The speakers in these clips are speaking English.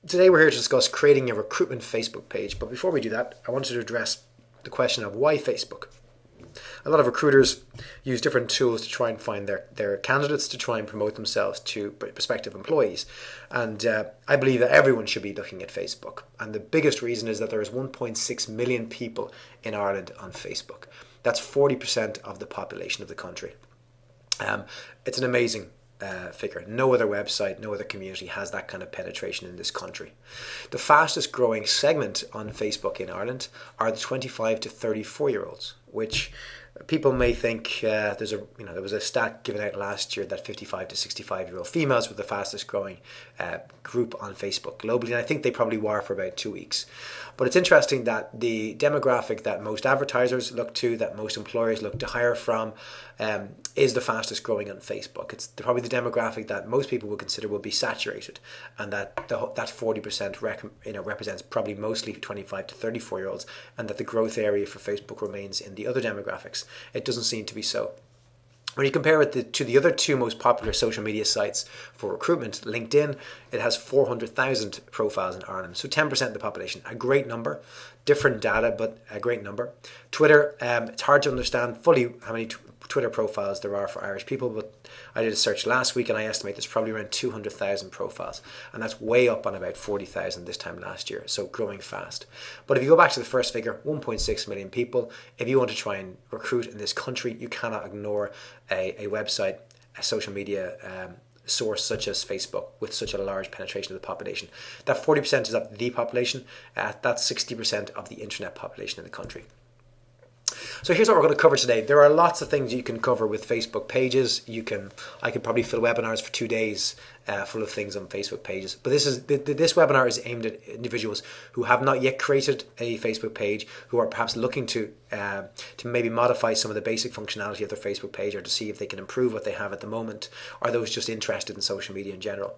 Today we're here to discuss creating a recruitment Facebook page, but before we do that, I wanted to address the question of why Facebook. A lot of recruiters use different tools to try and find their candidates to try and promote themselves to prospective employees. And I believe that everyone should be looking at Facebook. And the biggest reason is that there is 1.6 million people in Ireland on Facebook. That's 40% of the population of the country. It's an amazing figure. No other website, no other community has that kind of penetration in this country. The fastest growing segment on Facebook in Ireland are the 25 to 34-year-olds, which people may think there was a stat given out last year that 55 to 65-year-old females were the fastest growing group on Facebook globally, and I think they probably were for about 2 weeks. But it's interesting that the demographic that most advertisers look to, that most employers look to hire from, is the fastest growing on Facebook. It's probably the demographic that most people would consider will be saturated, and that 40% represents probably mostly 25 to 34-year-olds, and that the growth area for Facebook remains in the other demographics. It doesn't seem to be so. When you compare it to the other two most popular social media sites for recruitment, LinkedIn, it has 400,000 profiles in Ireland, so 10% of the population. A great number, different data, but a great number. Twitter, it's hard to understand fully how many Twitter profiles there are for Irish people, but I did a search last week and I estimate there's probably around 200,000 profiles, and that's way up on about 40,000 this time last year, so growing fast. But if you go back to the first figure, 1.6 million people, if you want to try and recruit in this country, you cannot ignore a website, a social media source such as Facebook with such a large penetration of the population. That 40% is of the population, that's 60% of the internet population in the country. So here's what we're going to cover today. There are lots of things you can cover with Facebook pages. I could probably fill webinars for 2 days full of things on Facebook pages. But this webinar is aimed at individuals who have not yet created a Facebook page, who are perhaps looking to maybe modify some of the basic functionality of their Facebook page, or to see if they can improve what they have at the moment, or those just interested in social media in general.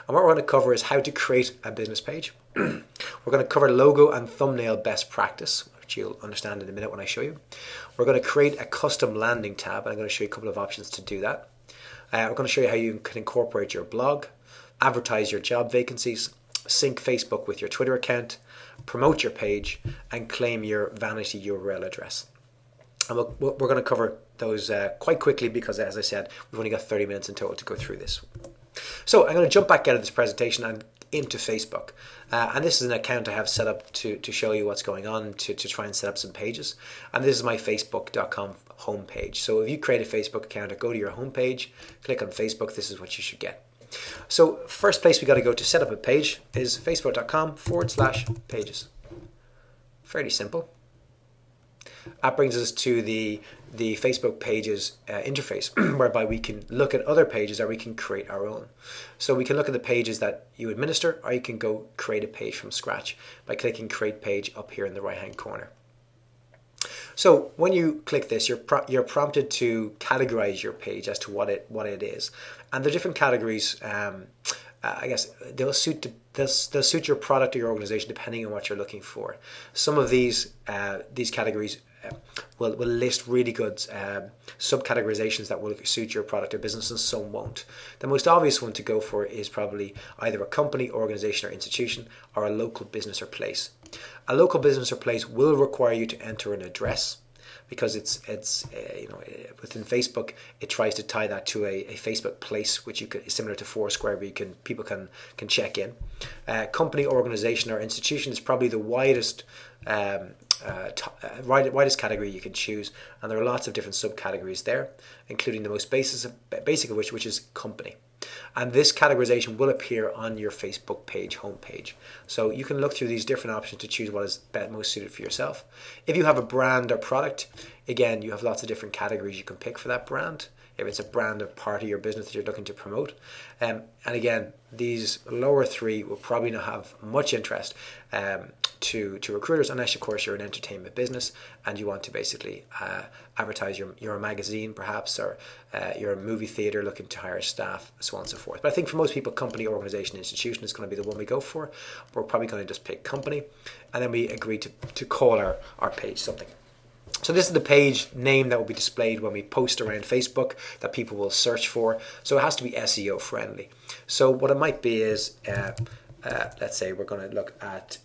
And what we're going to cover is how to create a business page. We're going to cover logo and thumbnail best practice, which you'll understand in a minute when I show you. We're going to create a custom landing tab, and I'm going to show you a couple of options to do that. We're going to show you how you can incorporate your blog, advertise your job vacancies, sync Facebook with your Twitter account, promote your page, and claim your vanity URL address. And we're going to cover those quite quickly because, as I said, we've only got 30 minutes in total to go through this. So I'm going to jump back out of this presentation and into Facebook. And this is an account I have set up to show you what's going on, to try and set up some pages. And this is my facebook.com homepage. So if you create a Facebook account or go to your homepage, click on Facebook, this is what you should get. So first place we got to go to set up a page is facebook.com/pages. Fairly simple. That brings us to the Facebook pages interface, whereby we can look at other pages or we can create our own. So we can look at the pages that you administer, or you can go create a page from scratch by clicking create page up here in the right hand corner. So when you click this, you're prompted to categorize your page as to what it is, and the different categories, I guess they'll suit your product or your organization depending on what you're looking for. Some of these categories will list really good subcategorizations that will suit your product or business, and some won't. The most obvious one to go for is probably either a company, organization, or institution, or a local business or place. A local business or place will require you to enter an address, because it's within Facebook it tries to tie that to a Facebook place, which is similar to Foursquare, where people can check in. Company, organization, or institution is probably the widest category you can choose, and there are lots of different subcategories there, including the most basic of which is company. And this categorization will appear on your Facebook page homepage. So you can look through these different options to choose what is most suited for yourself. If you have a brand or product, again, you have lots of different categories you can pick for that brand, if it's a brand of part of your business that you're looking to promote. And again, these lower three will probably not have much interest to recruiters, unless of course you're an entertainment business and you want to basically advertise your magazine perhaps, or you're a movie theatre looking to hire staff, so on and so forth. But I think for most people, company, organization, institution is going to be the one we go for. We're probably going to just pick company, and then we agree to call our page something. So this is the page name that will be displayed when we post around Facebook that people will search for. So it has to be SEO friendly. So what it might be is let's say we're going to look at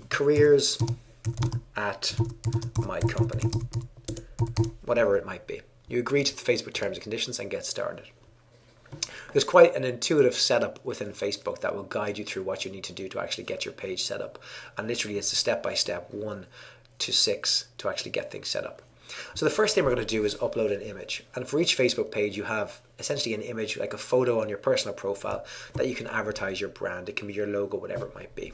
careers at my company, whatever it might be. You agree to the Facebook terms and conditions and get started. There's quite an intuitive setup within Facebook that will guide you through what you need to do to actually get your page set up. And literally it's a step-by-step 1 to 6 to actually get things set up. So the first thing we're going to do is upload an image. And for each Facebook page, you have essentially an image, like a photo on your personal profile that you can advertise your brand. It can be your logo, whatever it might be.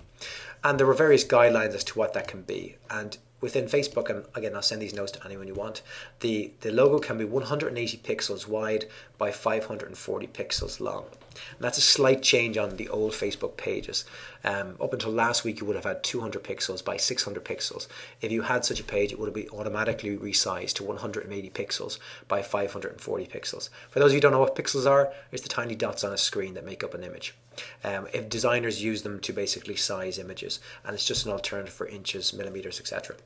And there were various guidelines as to what that can be. And within Facebook, and again, I'll send these notes to anyone you want, the logo can be 180 pixels wide by 540 pixels long. And that's a slight change on the old Facebook pages. Up until last week, you would have had 200 pixels by 600 pixels. If you had such a page, it would have been automatically resized to 180 pixels by 540 pixels. For those of you who don't know what pixels are, it's the tiny dots on a screen that make up an image. If designers use them to basically size images, and it's just an alternative for inches, millimeters, etc.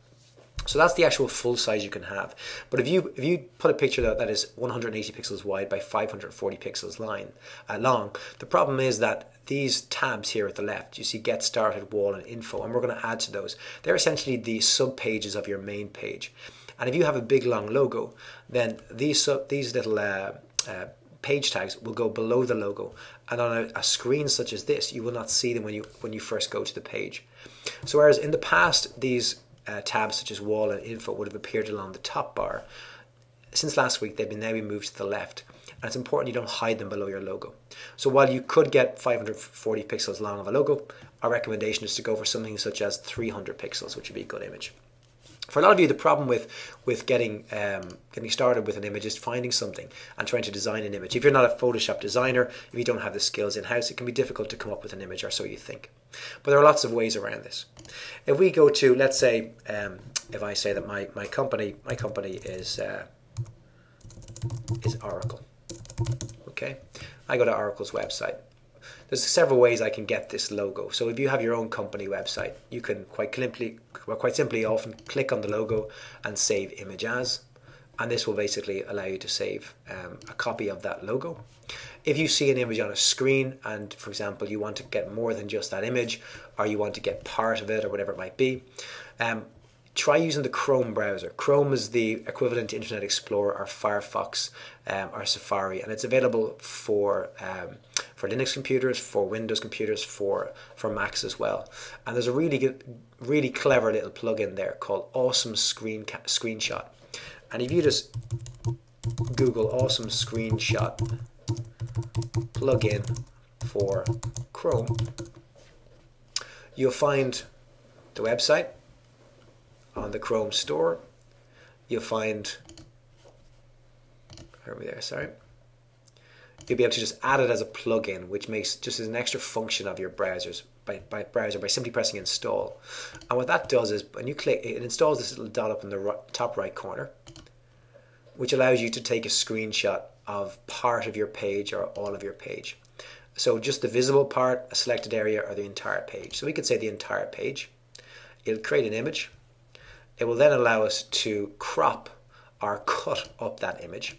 So that's the actual full size you can have. But if you put a picture that is 180 pixels wide by 540 pixels long, the problem is that these tabs here at the left, you see Get Started, Wall, and Info, and we're going to add to those. They're essentially the sub-pages of your main page. And if you have a big long logo, then these little page tags will go below the logo, and on a screen such as this, you will not see them when you first go to the page. So whereas in the past these tabs such as Wall and Info would have appeared along the top bar, since last week they've now been moved to the left, and it's important you don't hide them below your logo. So while you could get 540 pixels long of a logo, our recommendation is to go for something such as 300 pixels, which would be a good image. For a lot of you, the problem with getting started with an image is finding something and trying to design an image. If you're not a Photoshop designer, if you don't have the skills in-house, it can be difficult to come up with an image, or so you think. But there are lots of ways around this. If we go to, let's say, if I say that my company is Oracle. Okay, I go to Oracle's website. There's several ways I can get this logo. So if you have your own company website, you can quite simply often click on the logo and save image as, and this will basically allow you to save a copy of that logo. If you see an image on a screen and, for example, you want to get more than just that image, or you want to get part of it or whatever it might be, try using the Chrome browser. Chrome is the equivalent to Internet Explorer or Firefox or Safari, and it's available for Linux computers, for Windows computers, for Macs as well. And there's a really clever little plugin there called Awesome Screenshot. And if you just Google Awesome Screenshot plugin for Chrome, you'll find the website on the Chrome store. You'll find, where are we there, sorry. You'll be able to just add it as a plugin, which makes just as an extra function of your browsers by simply pressing install. And what that does is when you click, it installs this little dot up in the top right corner, which allows you to take a screenshot of part of your page or all of your page. So just the visible part, a selected area, or the entire page. So we could say the entire page. It'll create an image. It will then allow us to crop or cut up that image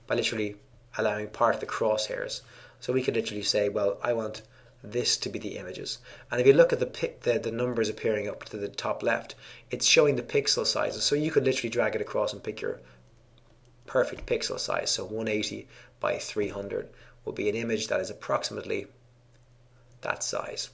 by literally allowing part of the crosshairs. So we could literally say, well, I want this to be the images. And if you look at the numbers appearing up to the top left, it's showing the pixel sizes. So you could literally drag it across and pick your perfect pixel size. So 180 by 300 will be an image that is approximately that size.